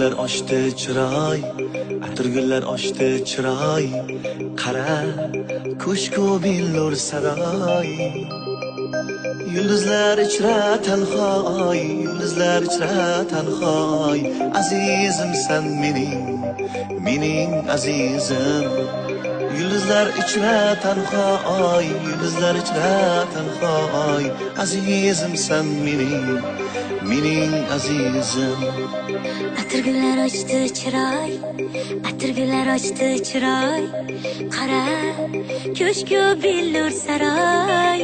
Atirgullar ochdi chiroy, atirgullar ochdi chiroy, qara ko'shku billur saroy. Yulduzlar ichra tanhoy, yulduzlar ichra tanhoy, azizim sen mening azizim. Yulduzlar ichra tanhoy, yulduzlar ichra tanhoy, azizim sen mening azizim. Atirgullar ochdi chiroy, atirgullar ochdi chiroy, qara ko'shku billur saroy.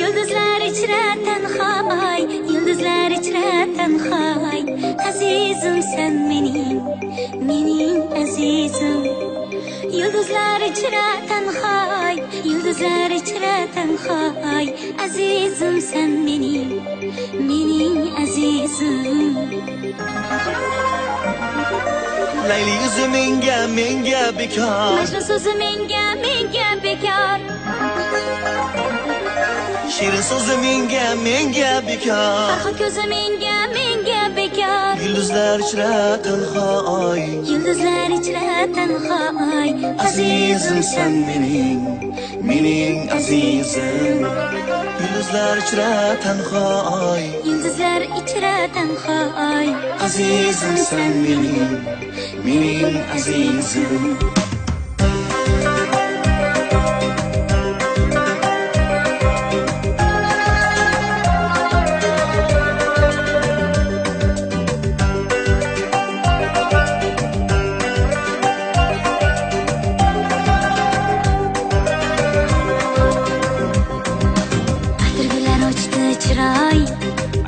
Yulduzlar ichra tanhoy, yulduzlar ichra tanhoy, azizim sen mening azizim. Yulduzlar ichra tanhoy, yulduzlar ichra tanhoy, azizim sen mening azizim. Layli yuzi menga bekor, Majnun so'zi menga bekor. Shirin so'zi menga bekor. Farhod ko'zi menga bekor. Yulduzlar ichra tanhoy, Yulduzlar ichra tanhoy, azizim sen mening azizim. Yulduzlar ichra tanhoy, yulduzlar ichra tanhoy, azizim sen mening azizim.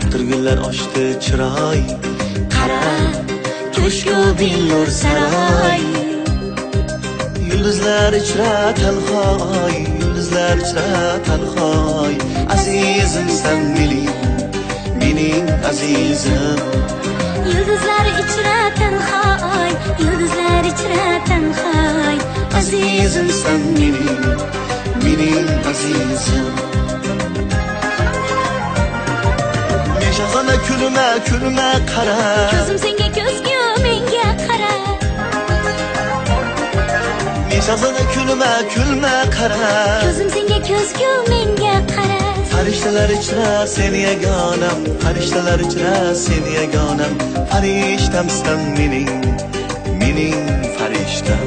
Atirgullar ochdi chiroy, qara ko'shku billur saroy. Yulduzlar ichra tanhoy, yulduzlar ichra tanhoy, azizim sen mening azizim. Yulduzlar ichra tanhoy, yulduzlar ichra tanhoy, Azizim sen mening azizim. Meshag'ana kulma qara, ko'zim senga ko'zgu menga qara. Meshag'ana kulma qara, Ko'zim senga ko'zgu menga qara. Farishtalar ichra sen yagonam, farishtalar ichra sen yagonam, farishtam sen mening farishtam.